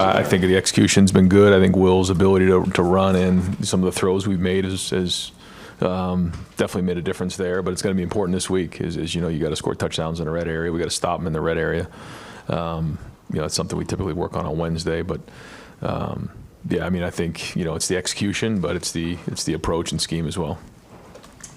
I think the execution's been good. I think Will's ability to run and some of the throws we've made has definitely made a difference there. But it's going to be important this week. As you know, you got to score touchdowns in the red area. We got to stop them in the red area. It's something we typically work on Wednesday. But yeah, I mean, I think it's the execution, but it's the approach and scheme as well.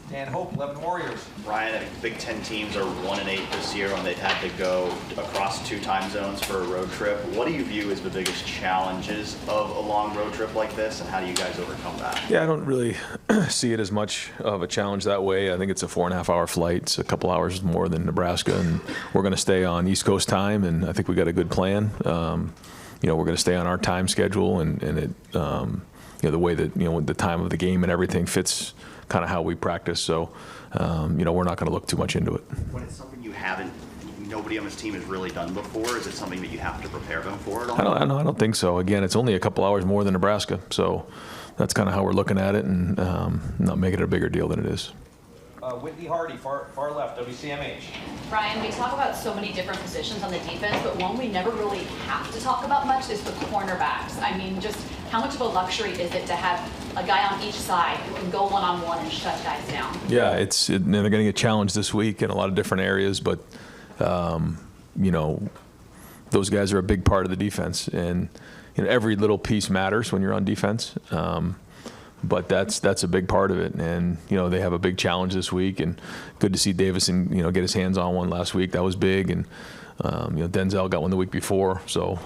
Dan Hope, 11 Warriors. Ryan, I think Big Ten teams are 1-8 this year when they've had to go across 2 time zones for a road trip. What do you view as the biggest challenges of a long road trip like this, and how do you guys overcome that? Yeah, I don't really see it as much of a challenge that way. I think it's a 4.5-hour flight. It's a couple hours more than Nebraska, and we're going to stay on East Coast time, and I think we got a good plan. We're going to stay on our time schedule, and it, the way that the time of the game and everything fits kind of how we practice. So, we're not going to look too much into it. When it's something nobody on this team has really done before, is it something that you have to prepare them for at all? I don't think so. Again, it's only a couple hours more than Nebraska, so that's kind of how we're looking at it, and not making it a bigger deal than it is. Whitney Hardy, far left, WCMH. Brian, we talk about so many different positions on the defense, but one we never really have to talk about much is the cornerbacks. I mean, just how much of a luxury is it to have a guy on each side who can go one-on-one and shut guys down? Yeah, they're going to get challenged this week in a lot of different areas, but those guys are a big part of the defense, and every little piece matters when you're on defense. But that's a big part of it, and they have a big challenge this week, and good to see Davison get his hands on one last week. That was big, and Denzel got one the week before. So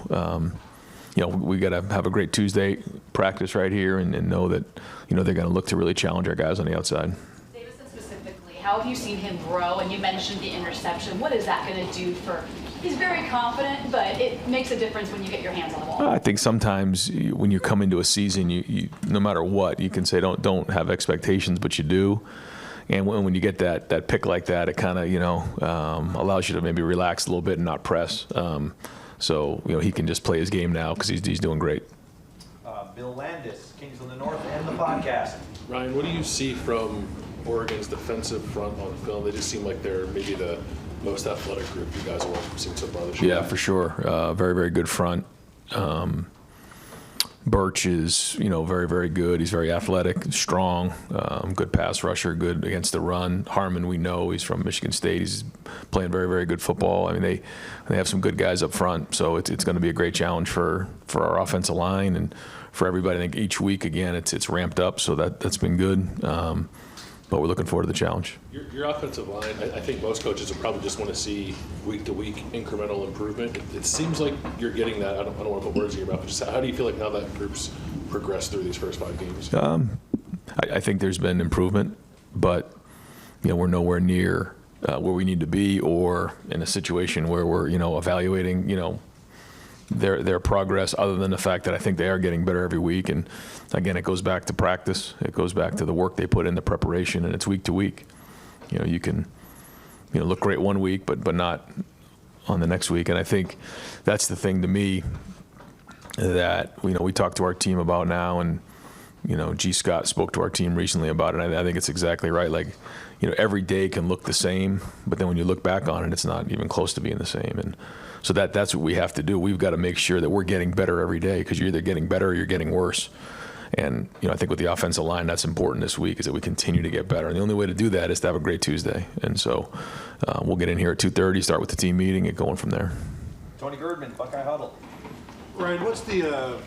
we got to have a great Tuesday practice right here, and know that they're going to look to really challenge our guys on the outside. Davison specifically, how have you seen him grow? And you mentioned the interception. What is that going to do for? He's very confident, but it makes a difference when you get your hands on the ball. I think sometimes when you come into a season, you no matter what, you can say don't have expectations, but you do. And when you get that pick like that, it kind of allows you to maybe relax a little bit and not press. So he can just play his game now because he's doing great. Bill Landis, Kings of the North, and the podcast. Ryan, what do you see from Oregon's defensive front on film? They just seem like they're maybe the most athletic group you guys have seen so far this year. Yeah, for sure. Very, very good front. Birch is, very, very good. He's very athletic, strong, good pass rusher, good against the run. Harmon, we know, he's from Michigan State. He's playing very, very good football. I mean, they have some good guys up front, so it's going to be a great challenge for our offensive line and for everybody. I think each week, again, it's ramped up, so that's been good. But we're looking forward to the challenge. Your offensive line, I think most coaches would probably just want to see week-to-week incremental improvement. It seems like you're getting that. I don't want to put words in your mouth, but just how do you feel like now that group's progressed through these first 5 games? I think there's been improvement, but we're nowhere near where we need to be, or in a situation where we're evaluating their progress, other than the fact that I think they are getting better every week. And again, it goes back to practice. It goes back to the work they put in the preparation, and it's week to week. You can look great one week, but not on the next week. And I think that's the thing to me that we talk to our team about now, and G. Scott spoke to our team recently about it. I think it's exactly right. Like, every day can look the same, but then when you look back on it, it's not even close to being the same. And so that's what we have to do. We've got to make sure that we're getting better every day, because you're either getting better or you're getting worse. And I think with the offensive line, that's important this week, is that we continue to get better. And the only way to do that is to have a great Tuesday. And so we'll get in here at 2:30, start with the team meeting, and going from there. Tony Girdman, Buckeye Huddle. Ryan, what's the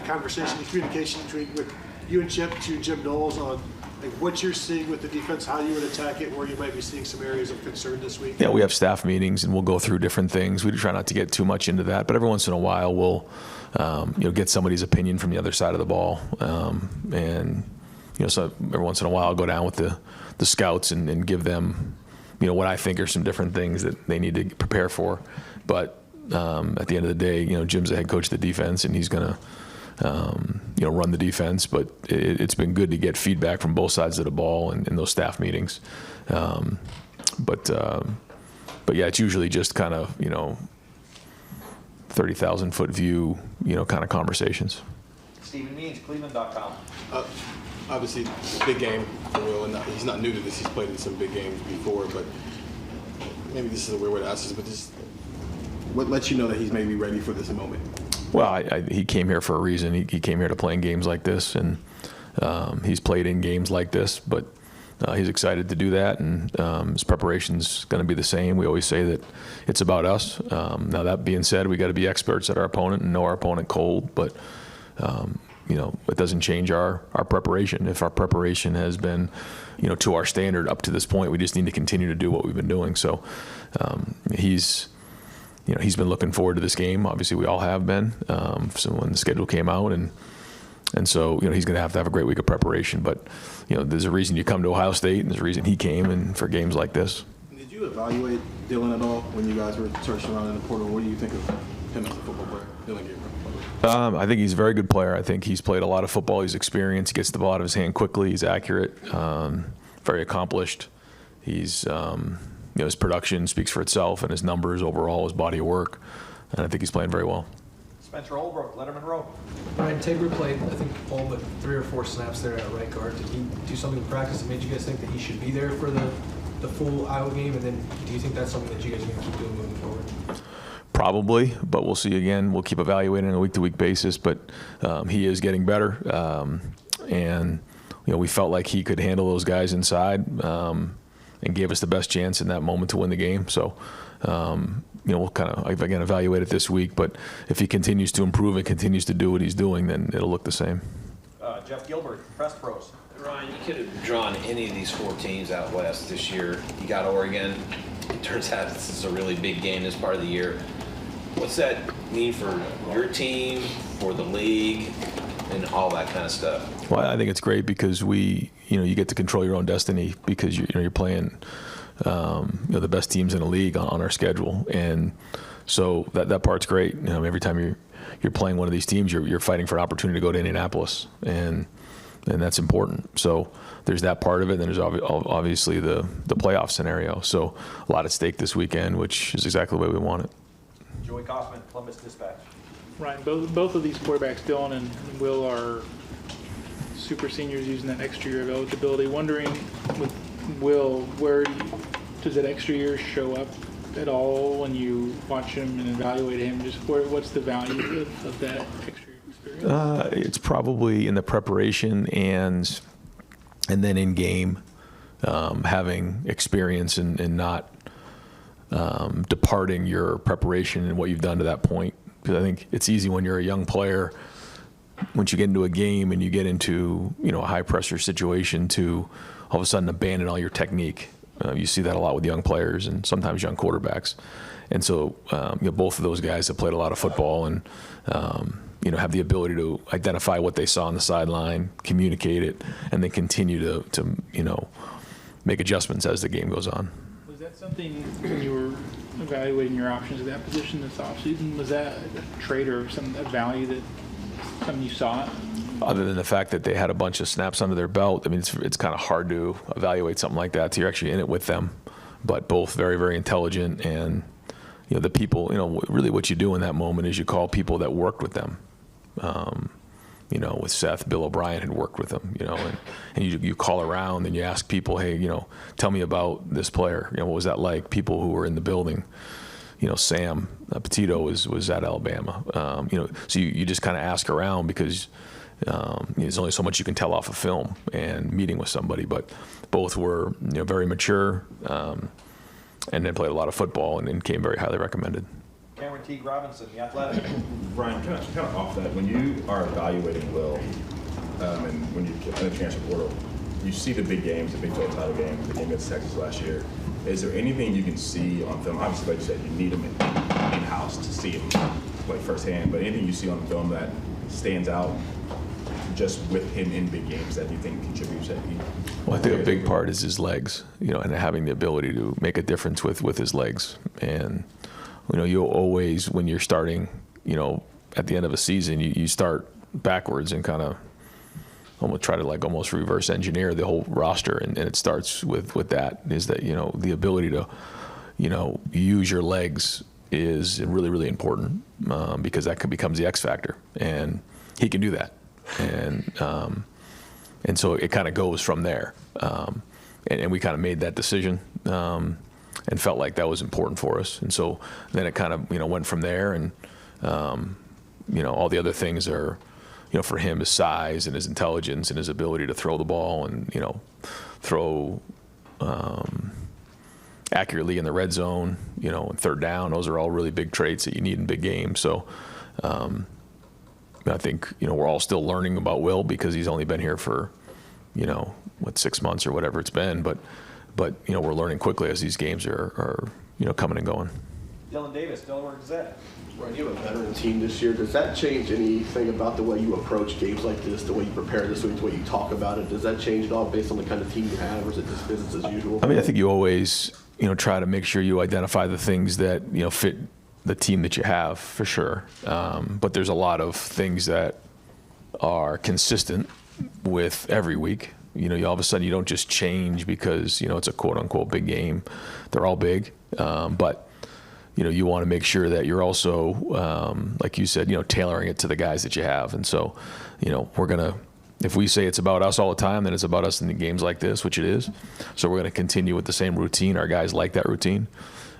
conversation, the communication with you and Chip to Jim Knowles on what you're seeing with the defense, how you would attack it, where you might be seeing some areas of concern this week? Yeah, we have staff meetings, and we'll go through different things. We try not to get too much into that, but every once in a while we'll get somebody's opinion from the other side of the ball. And so every once in a while I'll go down with the scouts and give them what I think are some different things that they need to prepare for. But at the end of the day, Jim's the head coach of the defense, and he's going to run the defense, but it's been good to get feedback from both sides of the ball in those staff meetings. But yeah, it's usually just kind of 30,000 foot view, kind of conversations. Stephen Means, Cleveland.com. Obviously, big game for Will, and he's not new to this. He's played in some big games before, but maybe this is a weird way to ask this, but just what lets you know that he's maybe ready for this moment? Well, he came here for a reason. He came here to play in games like this, and he's played in games like this, but he's excited to do that, and his preparation's going to be the same. We always say that it's about us. Now, that being said, we got to be experts at our opponent and know our opponent cold, but it doesn't change our preparation. If our preparation has been, to our standard up to this point, we just need to continue to do what we've been doing. So he's been looking forward to this game. Obviously, we all have been. So when the schedule came out, and so he's going to have a great week of preparation. But there's a reason you come to Ohio State, and there's a reason he came, and for games like this. Did you evaluate Dylan at all when you guys were searching around in the portal? What do you think of him as a football player, Dylan Gabriel? I think he's a very good player. I think he's played a lot of football. He's experienced. He gets the ball out of his hand quickly. He's accurate. Very accomplished. He's his production speaks for itself, and his numbers overall, his body of work, and I think he's playing very well. Spencer Olbrook, Letterman Row. Ryan Tabor played, I think, all but 3 or 4 snaps there at right guard. Did he do something in practice that made you guys think that he should be there for the full Iowa game? And then do you think that's something that you guys are going to keep doing moving forward? Probably, but we'll see again. We'll keep evaluating on a week-to-week basis, but he is getting better. And we felt like he could handle those guys inside and gave us the best chance in that moment to win the game. So, we'll kind of, again, evaluate it this week. But if he continues to improve and continues to do what he's doing, then it'll look the same. Jeff Gilbert, Press Pros. Ryan, you could have drawn any of these 4 teams out west this year. You got Oregon. It turns out this is a really big game this part of the year. What's that mean for your team, for the league, and all that kind of stuff? Well, I think it's great because you get to control your own destiny because you're playing the best teams in the league on our schedule, and so that part's great. Every time you're playing one of these teams, you're fighting for an opportunity to go to Indianapolis, and that's important. So there's that part of it. Then there's obviously the playoff scenario. So a lot at stake this weekend, which is exactly the way we want it. Joey Kaufman, Columbus Dispatch. Ryan, both of these quarterbacks, Dylan and Will, are super seniors using that extra year of eligibility. Wondering with Will, where does that extra year show up at all when you watch him and evaluate him? Just what's the value of that extra experience? It's probably in the preparation and then in game, having experience and not departing your preparation and what you've done to that point. Because I think it's easy when you're a young player, once you get into a game and you get into a high pressure situation, to all of a sudden abandon all your technique. You see that a lot with young players and sometimes young quarterbacks. And so both of those guys have played a lot of football and have the ability to identify what they saw on the sideline, communicate it, and then continue to make adjustments as the game goes on. Was that something when you were evaluating your options at that position this offseason? Was that a trait or a value that something you saw? Other than the fact that they had a bunch of snaps under their belt, I mean, it's kind of hard to evaluate something like that till you're actually in it with them. But both very, very intelligent, and the people, really what you do in that moment is you call people that worked with them. With Seth, Bill O'Brien had worked with them, and you call around and you ask people, hey, tell me about this player. What was that like? People who were in the building. Sam Petito was at Alabama. So you just kind of ask around because there's only so much you can tell off of film and meeting with somebody. But both were very mature and then played a lot of football and came very highly recommended. Cameron Teague Robinson, The Athletic. Brian, kind of off that, when you are evaluating Will and when you get in the transfer portal, you see the big games, the Big 12 title game, the game against Texas last year. Is there anything you can see on film? Obviously, like you said, you need him in-house to see him play firsthand, but anything you see on film that stands out just with him in big games that you think contributes that he? Well, I think a big part is his legs, and having the ability to make a difference with his legs. And, you'll always, when you're starting, at the end of a season, you start backwards and kind of almost try to almost reverse engineer the whole roster. And it starts with that, is that, the ability to, use your legs is really, really important because that becomes the X factor. And he can do that. And so it kind of goes from there. And we kind of made that decision and felt like that was important for us. And so then it kind of, went from there. And, all the other things are, for him, his size and his intelligence and his ability to throw the ball and, throw accurately in the red zone, and third down. Those are all really big traits that you need in big games. So I think, we're all still learning about Will because he's only been here for, 6 months or whatever it's been. But we're learning quickly as these games are coming and going. Dylan Davis, Delaware Gazette. Ryan, you have a veteran team this year. Does that change anything about the way you approach games like this, the way you prepare this week, the way you talk about it? Does that change at all based on the kind of team you have, or is it just business as usual? I mean, I think you always, try to make sure you identify the things that, fit the team that you have, for sure. But there's a lot of things that are consistent with every week. You all of a sudden you don't just change because, it's a quote unquote big game. They're all big. But you want to make sure that you're also, like you said, tailoring it to the guys that you have. And so, we're going to, if we say it's about us all the time, then it's about us in the games like this, which it is. So we're going to continue with the same routine. Our guys like that routine.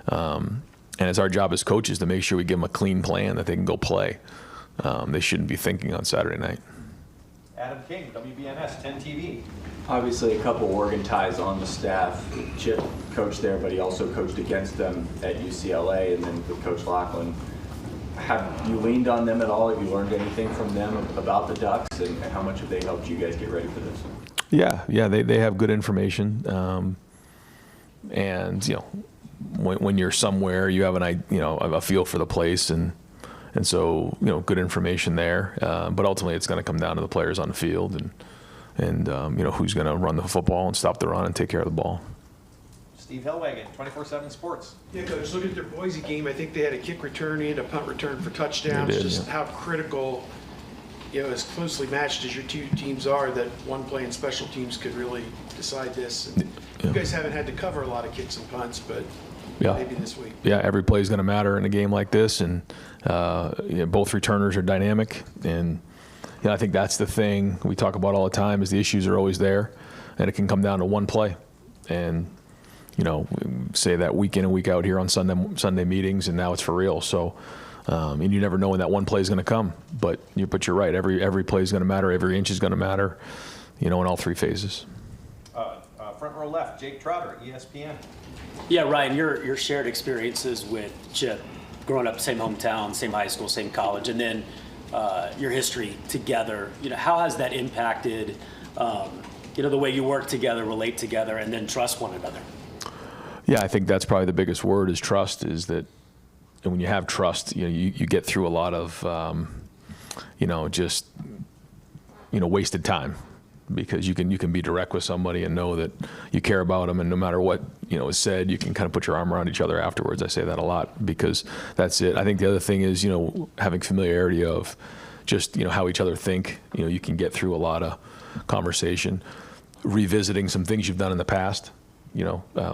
And it's our job as coaches to make sure we give them a clean plan that they can go play. They shouldn't be thinking on Saturday night. Adam King, WBNS 10 TV. Obviously, a couple Oregon ties on the staff. Chip coached there, but he also coached against them at UCLA, and then with Coach Laughlin. Have you leaned on them at all? Have you learned anything from them about the Ducks, and how much have they helped you guys get ready for this? Yeah, they have good information, and when you're somewhere, you have a feel for the place, and so good information there. But ultimately, it's going to come down to the players on the field, and who's going to run the football and stop the run and take care of the ball. Steve Hellwagen, 24/7 Sports. Yeah, Coach, looking at their Boise game, I think they had a kick return and a punt return for touchdowns. They did, just yeah. how critical, as closely matched as your two teams are, that one play in special teams could really decide this. And Yeah. You guys haven't had to cover a lot of kicks and punts, but Yeah. maybe this week. Yeah, every play is going to matter in a game like this, and both returners are dynamic, and I think that's the thing we talk about all the time is the issues are always there, and it can come down to one play, and we say that week in and week out here on Sunday meetings, and now it's for real. So, and you never know when that one play is going to come, but you're right. Every play is going to matter. Every inch is going to matter, in all three phases. Front row left, Jake Trotter, ESPN. Yeah, Ryan, your shared experiences with Chip, growing up same hometown, same high school, same college, and then your history together. How has that impacted, the way you work together, relate together, and then trust one another? Yeah, I think that's probably the biggest word is trust. Is that when you have trust, you get through a lot of, wasted time. Because you can be direct with somebody and know that you care about them, and no matter what is said, you can kind of put your arm around each other afterwards. I say that a lot because that's it. I think the other thing is having familiarity of just how each other think. You can get through a lot of conversation, revisiting some things you've done in the past.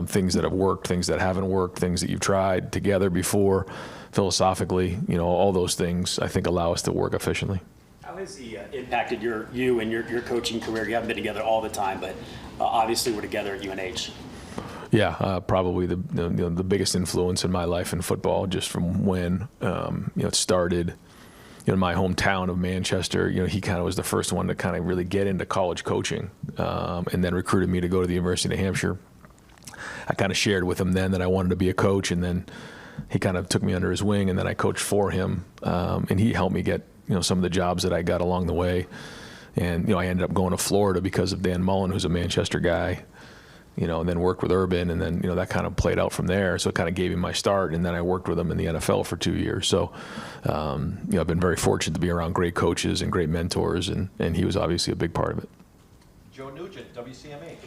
Things that have worked, things that haven't worked, things that you've tried together before, philosophically. All those things I think allow us to work efficiently. How has he impacted you and your coaching career? You haven't been together all the time, but obviously we're together at UNH. Yeah, probably the biggest influence in my life in football, just from when it started. In my hometown of Manchester, he kind of was the first one to kind of really get into college coaching, and then recruited me to go to the University of New Hampshire. I kind of shared with him then that I wanted to be a coach, and then he kind of took me under his wing, and then I coached for him, and he helped me get some of the jobs that I got along the way. And I ended up going to Florida because of Dan Mullen, who's a Manchester guy, and then worked with Urban, and then that kind of played out from there. So it kind of gave me my start, and then I worked with him in the NFL for 2 years. So I've been very fortunate to be around great coaches and great mentors, and he was obviously a big part of it. Joe Nugent, WCMA.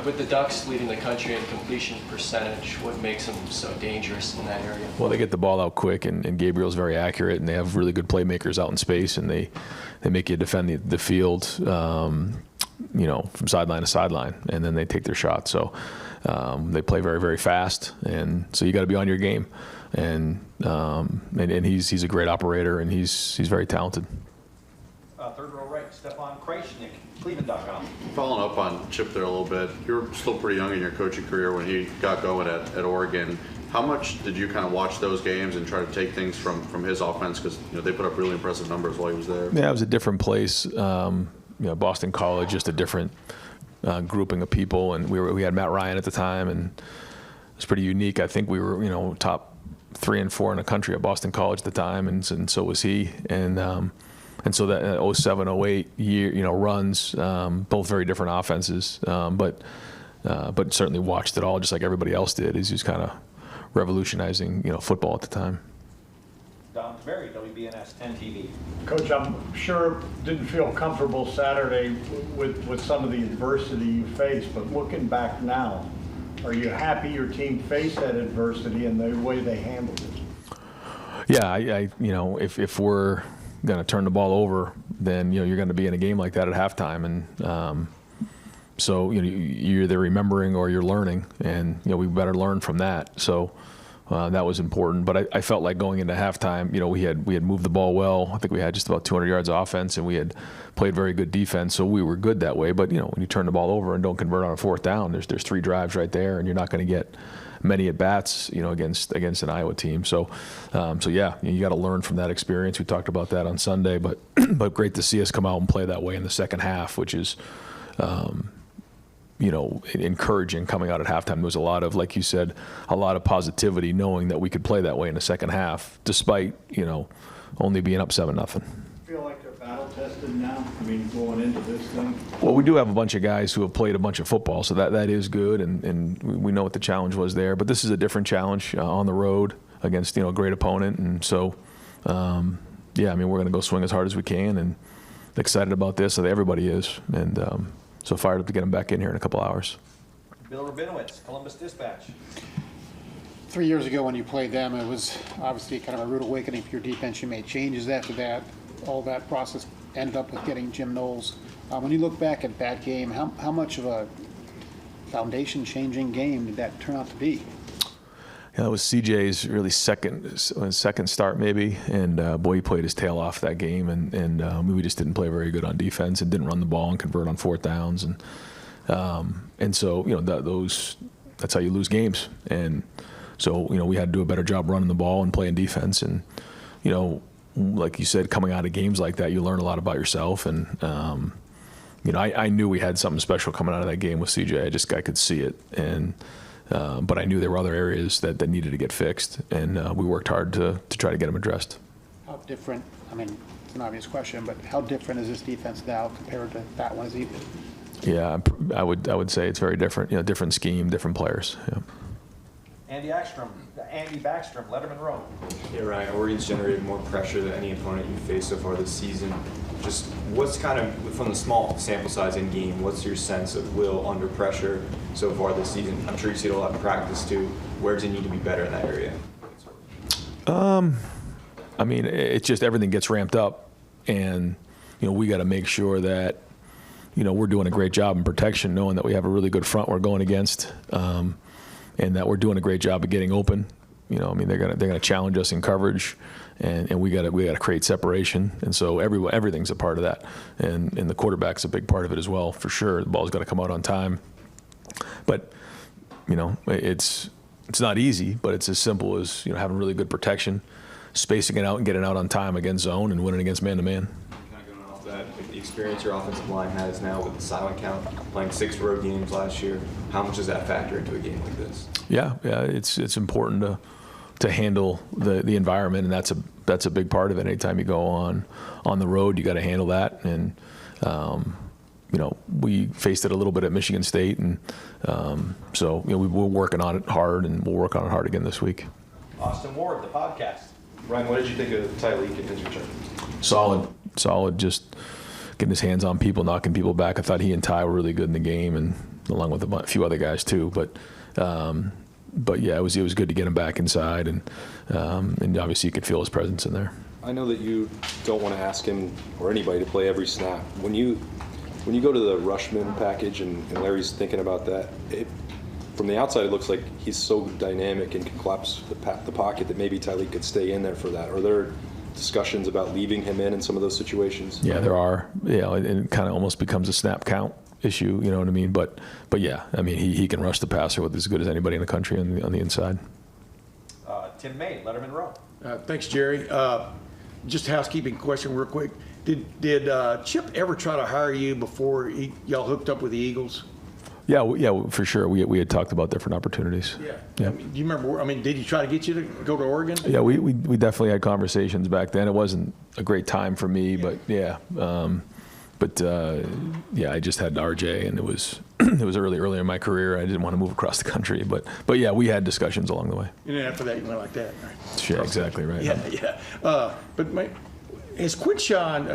With the Ducks leading the country in completion percentage, what makes them so dangerous in that area? Well, they get the ball out quick, and Gabriel's very accurate, and they have really good playmakers out in space, and they make you defend the field, from sideline to sideline, and then they take their shots. So they play very, very fast, and so you got to be on your game. And he's a great operator, and he's very talented. Third row right, Stefan Krajcnik, Cleveland.com. Following up on Chip there a little bit, you were still pretty young in your coaching career when he got going at Oregon. How much did you kind of watch those games and try to take things from his offense? Because they put up really impressive numbers while he was there. Yeah, it was a different place. Boston College, just a different grouping of people, and we had Matt Ryan at the time, and it was pretty unique. I think we were top 3 and 4 in the country at Boston College at the time, and so was he. And so that 07, 08 year, runs, both very different offenses, but certainly watched it all just like everybody else did. He's just kind of revolutionizing, football at the time. Don Berry, WBNS 10 TV. Coach, I'm sure didn't feel comfortable Saturday with some of the adversity you faced, but looking back now, are you happy your team faced that adversity and the way they handled it? Yeah, if we're going to turn the ball over, then you're going to be in a game like that at halftime, and so you're either remembering or you're learning, and we better learn from that. So that was important. But I felt like going into halftime, we had moved the ball well. I think we had just about 200 yards of offense, and we had played very good defense, so we were good that way. But when you turn the ball over and don't convert on a 4th down, there's 3 drives right there, and you're not going to get many at bats, against an Iowa team. So yeah, you got to learn from that experience. We talked about that on Sunday, but great to see us come out and play that way in the second half, which is encouraging coming out at halftime. There was a lot of, like you said, a lot of positivity, knowing that we could play that way in the second half, despite only being up 7-0. Feel like they're battle tested now? I mean, going into this thing. Well, we do have a bunch of guys who have played a bunch of football, so that is good, and we know what the challenge was there. But this is a different challenge on the road against a great opponent, and so we're going to go swing as hard as we can, and excited about this. So everybody is, and so fired up to get them back in here in a couple hours. Bill Rabinowitz, Columbus Dispatch. 3 years ago when you played them, it was obviously kind of a rude awakening for your defense. You made changes after that. All that process ended up with getting Jim Knowles. When you look back at that game, how much of a foundation-changing game did that turn out to be? Yeah, it was CJ's really second start maybe, and boy, he played his tail off that game, and we just didn't play very good on defense and didn't run the ball and convert on 4th downs, and so that's how you lose games, and so we had to do a better job running the ball and playing defense, and like you said, coming out of games like that, you learn a lot about yourself, and I knew we had something special coming out of that game with CJ. I could see it, and. But I knew there were other areas that needed to get fixed, and we worked hard to try to get them addressed. How different, I mean, it's an obvious question, but how different is this defense now compared to that one? Yeah, I would say it's very different. Different scheme, different players. Yeah. Andy Backstrom, Letterman Row. Yeah, Ryan, Oregon's generated more pressure than any opponent you've faced so far this season. Just what's kind of, from the small sample size in game, what's your sense of Will under pressure so far this season? I'm sure you see it a lot in practice too. Where does he need to be better in that area? I mean, it's just everything gets ramped up, and we got to make sure that we're doing a great job in protection, knowing that we have a really good front we're going against, and that we're doing a great job of getting open. I mean, they're gonna challenge us in coverage, and we gotta create separation, and so everything's a part of that, and the quarterback's a big part of it as well, for sure. The ball's got to come out on time, but it's not easy, but it's as simple as having really good protection, spacing it out, and getting out on time against zone, and winning against man-to-man. Kind of going off that, with the experience your offensive line has now with the silent count, playing 6 road games last year, how much does that factor into a game like this? Yeah, it's important to handle the environment, and that's a big part of it. Anytime you go on the road, you got to handle that, and we faced it a little bit at Michigan State, and so we're working on it hard, and we'll work on it hard again this week. Austin Ward, the podcast. Ryan, what did you think of Tyleek and his return? Solid, just getting his hands on people, knocking people back. I thought he and Ty were really good in the game, and along with a few other guys too, but yeah, it was good to get him back inside, and obviously you could feel his presence in there. I know that you don't want to ask him or anybody to play every snap. When you go to the Rushman package and Larry's thinking about that, from the outside it looks like he's so dynamic and can collapse the pocket that maybe Tyleek could stay in there for that. Are there discussions about leaving him in some of those situations? Yeah, there are. Yeah, it kind of almost becomes a snap count issue, you know what I mean? But yeah, I mean, he can rush the passer with as good as anybody in the country on the inside. Tim May, Letterman Row. Thanks, Jerry. Just a housekeeping question real quick. Did Chip ever try to hire you before y'all hooked up with the Eagles? Yeah, for sure. We had talked about different opportunities. Yeah. I mean, do you remember, did he try to get you to go to Oregon? Yeah, we definitely had conversations back then. It wasn't a great time for me, but yeah. I just had RJ, and it was early in my career. I didn't want to move across the country, but yeah, we had discussions along the way. And then after that, you went like that, right? Yeah, exactly right. Yeah. Has Quinshawn,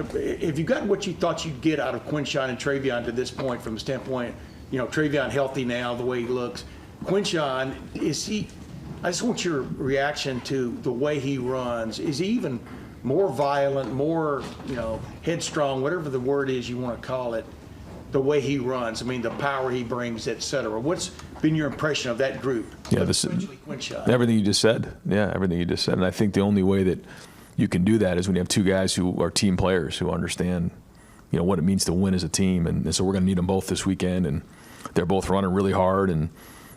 have you gotten what you thought you'd get out of Quinshawn and Travion to this point from the standpoint, Travion healthy now, the way he looks? Quinshawn, I just want your reaction to the way he runs. Is he even more violent, more, headstrong, whatever the word is you want to call it, the way he runs? The power he brings, et cetera. What's been your impression of that group? Yeah, Quinshawn. everything you just said. Yeah, everything you just said. And I think the only way that you can do that is when you have two guys who are team players who understand, what it means to win as a team. And so we're going to need them both this weekend, and they're both running really hard. And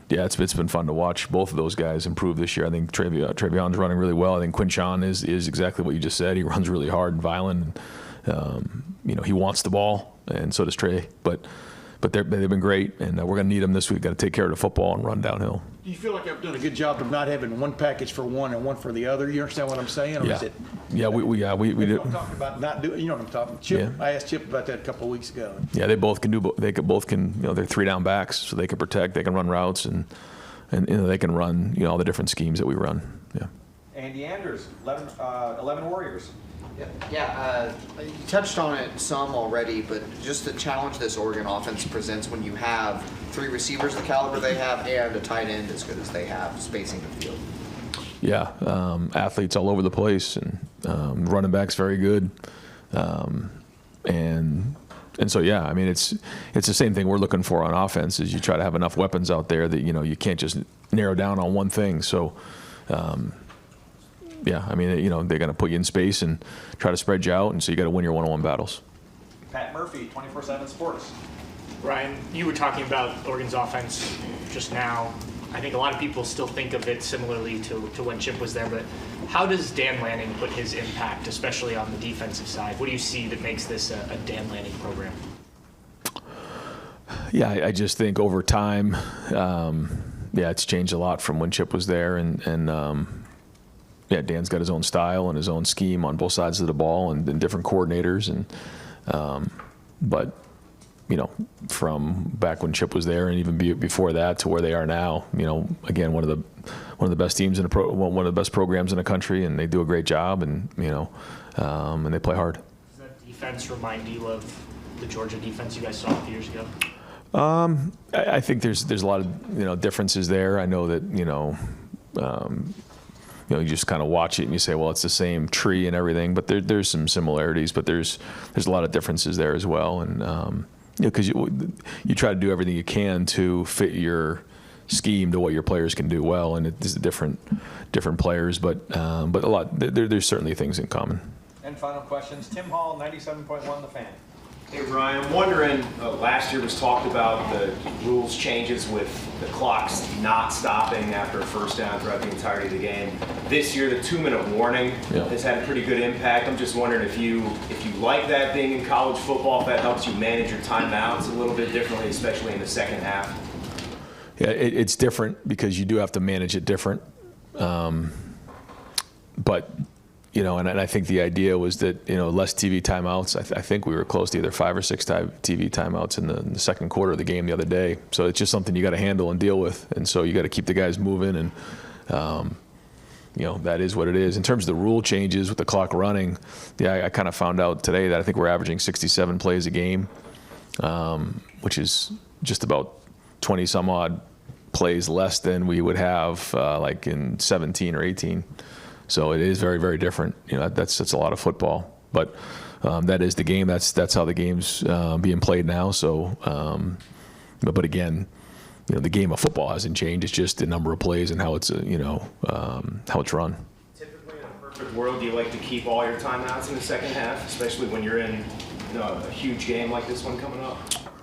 yeah, it's been fun to watch both of those guys improve this year. I think Travion's running really well. I think Quinshawn is exactly what you just said. He runs really hard and violent. And, he wants the ball, and so does Trey. But they've been great, and we're going to need them this week. Got to take care of the football and run downhill. Do you feel like I've done a good job of not having one package for one and one for the other? You understand what I'm saying? Or Yeah. Is it? Yeah, we do. I'm talking about not doing. You know what I'm talking about. Chip, I asked Chip about that a couple of weeks ago. Yeah, they both can do. They both can. They're 3-down backs, so they can protect. They can run routes, and they can run. All the different schemes that we run. Yeah. Andy Anders, 11 Warriors. Yeah, you touched on it some already, but just the challenge this Oregon offense presents when you have 3 receivers the caliber they have and a tight end as good as they have, spacing the field. Yeah, athletes all over the place, and running backs very good, and so yeah, it's the same thing we're looking for on offense. Is you try to have enough weapons out there that you can't just narrow down on one thing. So. Yeah, they're going to put you in space and try to spread you out, and so you got to win your one-on-one battles. Pat Murphy, 24/7 Sports. Ryan, you were talking about Oregon's offense just now. I think a lot of people still think of it similarly to when Chip was there, but how does Dan Lanning put his impact, especially on the defensive side? What do you see that makes this a Dan Lanning program? Yeah, I just think over time, it's changed a lot from when Chip was there, and Dan's got his own style and his own scheme on both sides of the ball, and different coordinators, but from back when Chip was there, and even before that to where they are now, again, one of the best teams one of the best programs in the country, and they do a great job, and and they play hard. Does that defense remind you of the Georgia defense you guys saw a few years ago? I think there's a lot of differences there. I know that you just kind of watch it and you say, well, it's the same tree and everything, but there's some similarities, but there's a lot of differences there as well. And because you try to do everything you can to fit your scheme to what your players can do well, and it's different players, but a lot there's certainly things in common. And final questions, Tim Hall, 97.1 The Fan. Hey Ryan, I'm wondering, last year was talked about the rules changes with the clocks not stopping after a first down throughout the entirety of the game. This year, the 2-minute warning has had a pretty good impact. I'm just wondering if you like that being in college football, if that helps you manage your timeouts a little bit differently, especially in the second half. Yeah, it's different because you do have to manage it different. But and I think the idea was that less TV timeouts. I think we were close to either 5 or 6 TV timeouts in the second quarter of the game the other day. So it's just something you got to handle and deal with, and so you got to keep the guys moving, and that is what it is. In terms of the rule changes with the clock running, I kind of found out today that I think we're averaging 67 plays a game, which is just about 20 some odd plays less than we would have like in 17 or 18. So it is very, very different. That's a lot of football, but that is the game. That's how the game's being played now. So, but again, the game of football hasn't changed. It's just the number of plays and how it's how it's run. Typically, in a perfect world, do you like to keep all your timeouts in the second half, especially when you're in a huge game like this one coming up?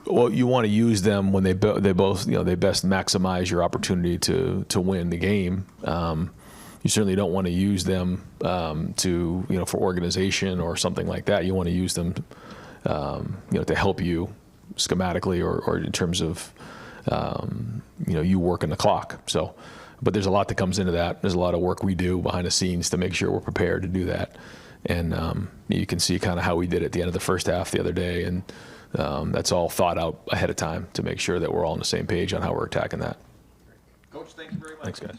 Well, you want to use them when they both they best maximize your opportunity to win the game. you certainly don't want to use them to, for organization or something like that. You want to use them, to help you schematically or in terms of, you working the clock. So, but there's a lot that comes into that. There's a lot of work we do behind the scenes to make sure we're prepared to do that. And you can see kind of how we did at the end of the first half the other day. And that's all thought out ahead of time to make sure that we're all on the same page on how we're attacking that. Coach, thank you very much. Thanks, guys.